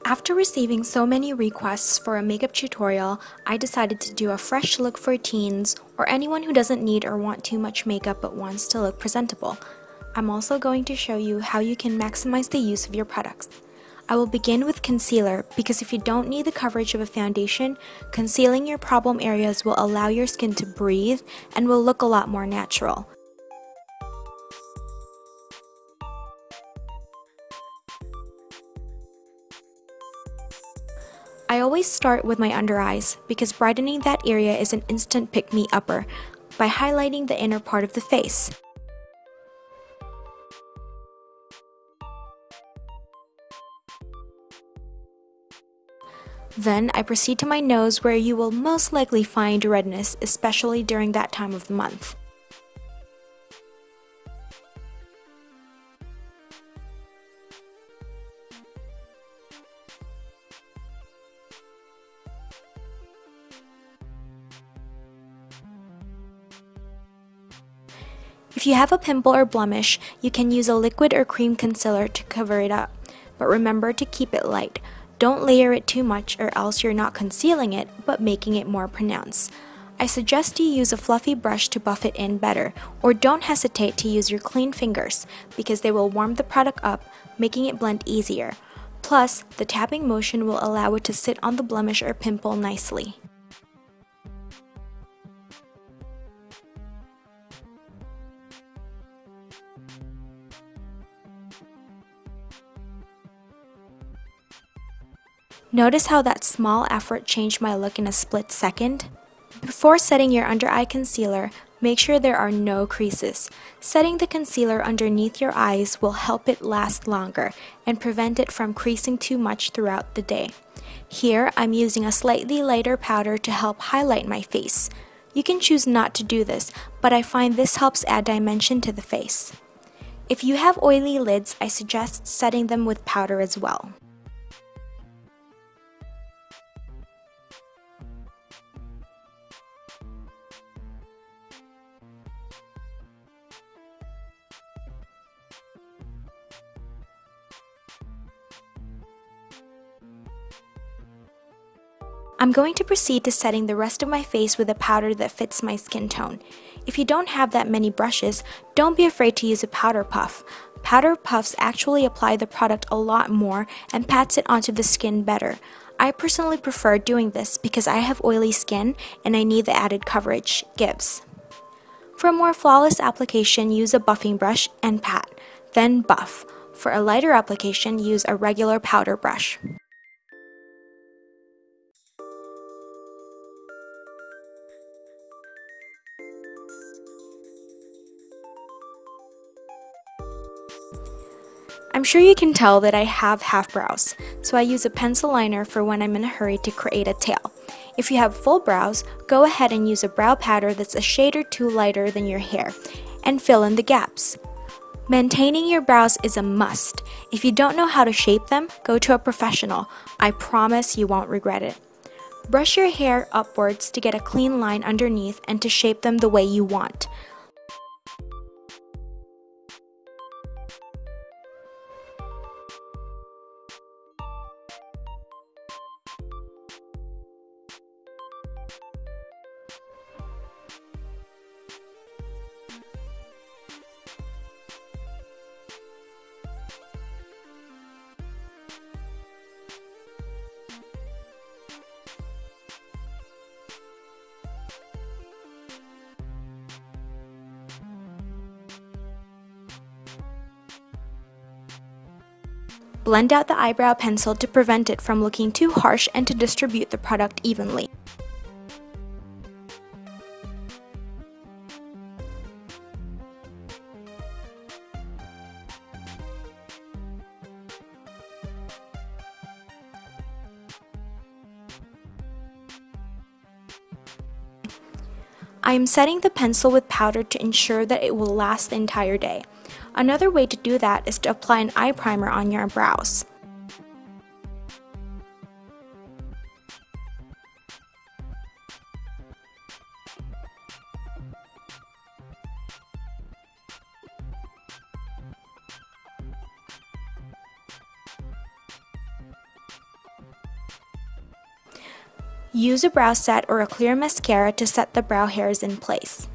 After receiving so many requests for a makeup tutorial, I decided to do a fresh look for teens or anyone who doesn't need or want too much makeup but wants to look presentable. I'm also going to show you how you can maximize the use of your products. I will begin with concealer because if you don't need the coverage of a foundation, concealing your problem areas will allow your skin to breathe and will look a lot more natural. I always start with my under eyes because brightening that area is an instant pick-me-upper by highlighting the inner part of the face. Then I proceed to my nose where you will most likely find redness, especially during that time of the month. If you have a pimple or blemish, you can use a liquid or cream concealer to cover it up, but remember to keep it light. Don't layer it too much or else you're not concealing it, but making it more pronounced. I suggest you use a fluffy brush to buff it in better, or don't hesitate to use your clean fingers because they will warm the product up, making it blend easier. Plus, the tapping motion will allow it to sit on the blemish or pimple nicely. Notice how that small effort changed my look in a split second? Before setting your under eye concealer, make sure there are no creases. Setting the concealer underneath your eyes will help it last longer and prevent it from creasing too much throughout the day. Here, I'm using a slightly lighter powder to help highlight my face. You can choose not to do this, but I find this helps add dimension to the face. If you have oily lids, I suggest setting them with powder as well. I'm going to proceed to setting the rest of my face with a powder that fits my skin tone. If you don't have that many brushes, don't be afraid to use a powder puff. Powder puffs actually apply the product a lot more and pats it onto the skin better. I personally prefer doing this because I have oily skin and I need the added coverage it gives. For a more flawless application, use a buffing brush and pat, then buff. For a lighter application, use a regular powder brush. I'm sure you can tell that I have half brows, so I use a pencil liner for when I'm in a hurry to create a tail. If you have full brows, go ahead and use a brow powder that's a shade or two lighter than your hair, and fill in the gaps. Maintaining your brows is a must. If you don't know how to shape them, go to a professional. I promise you won't regret it. Brush your hair upwards to get a clean line underneath and to shape them the way you want. Blend out the eyebrow pencil to prevent it from looking too harsh and to distribute the product evenly. I am setting the pencil with powder to ensure that it will last the entire day. Another way to do that is to apply an eye primer on your brows. Use a brow set or a clear mascara to set the brow hairs in place.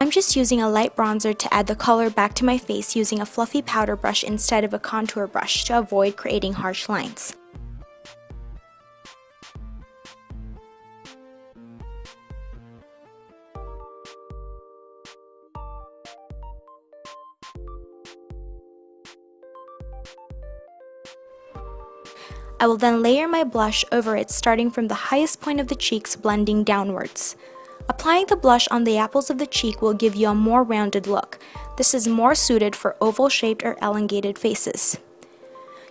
I'm just using a light bronzer to add the color back to my face using a fluffy powder brush instead of a contour brush to avoid creating harsh lines. I will then layer my blush over it starting from the highest point of the cheeks, blending downwards. Applying the blush on the apples of the cheek will give you a more rounded look. This is more suited for oval-shaped or elongated faces.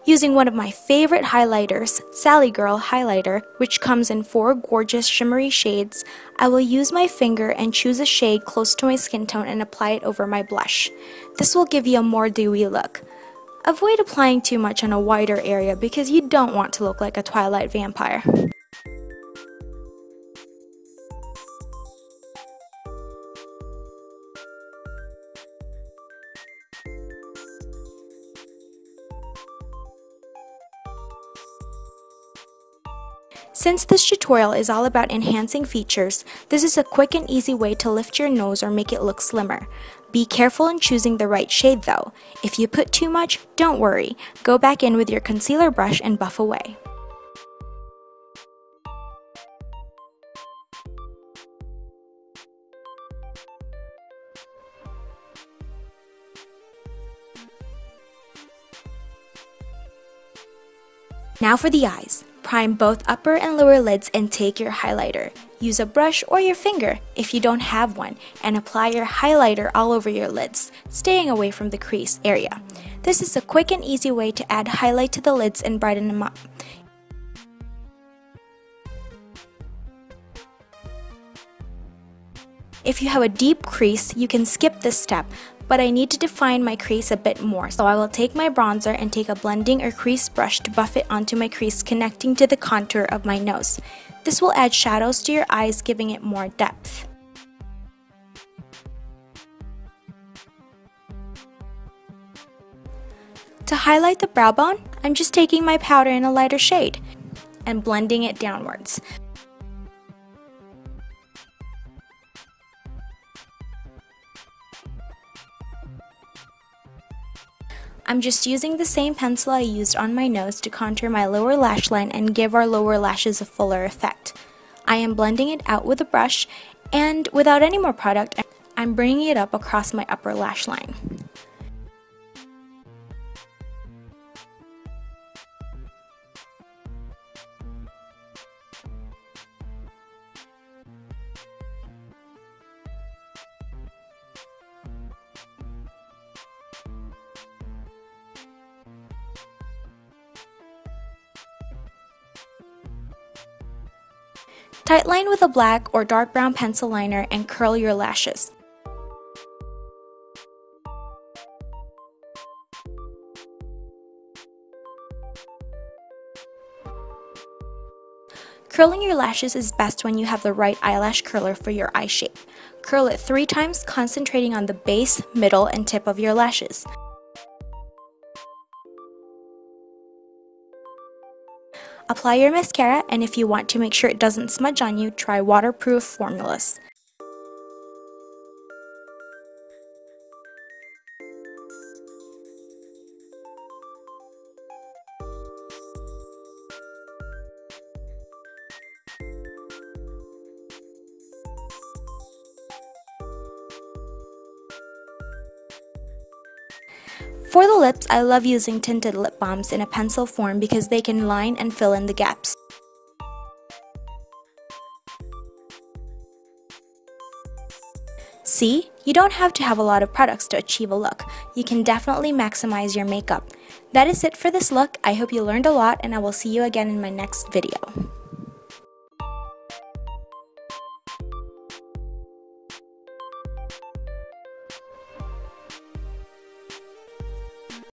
Using one of my favorite highlighters, Sally Girl Highlighter, which comes in 4 gorgeous shimmery shades, I will use my finger and choose a shade close to my skin tone and apply it over my blush. This will give you a more dewy look. Avoid applying too much on a wider area because you don't want to look like a Twilight vampire. Since this tutorial is all about enhancing features, this is a quick and easy way to lift your nose or make it look slimmer. Be careful in choosing the right shade though. If you put too much, don't worry. Go back in with your concealer brush and buff away. Now for the eyes. Prime both upper and lower lids and take your highlighter. Use a brush or your finger if you don't have one and apply your highlighter all over your lids, staying away from the crease area. This is a quick and easy way to add highlight to the lids and brighten them up. If you have a deep crease, you can skip this step, but I need to define my crease a bit more, so I will take my bronzer and take a blending or crease brush to buff it onto my crease connecting to the contour of my nose. This will add shadows to your eyes, giving it more depth. To highlight the brow bone, I'm just taking my powder in a lighter shade and blending it downwards. I'm just using the same pencil I used on my nose to contour my lower lash line and give our lower lashes a fuller effect. I am blending it out with a brush, and without any more product, I'm bringing it up across my upper lash line. Tightline with a black or dark brown pencil liner and curl your lashes. Curling your lashes is best when you have the right eyelash curler for your eye shape. Curl it 3 times, concentrating on the base, middle, and tip of your lashes. Apply your mascara, and if you want to make sure it doesn't smudge on you, try waterproof formulas. For the lips, I love using tinted lip balms in a pencil form because they can line and fill in the gaps. See? You don't have to have a lot of products to achieve a look. You can definitely maximize your makeup. That is it for this look. I hope you learned a lot, and I will see you again in my next video.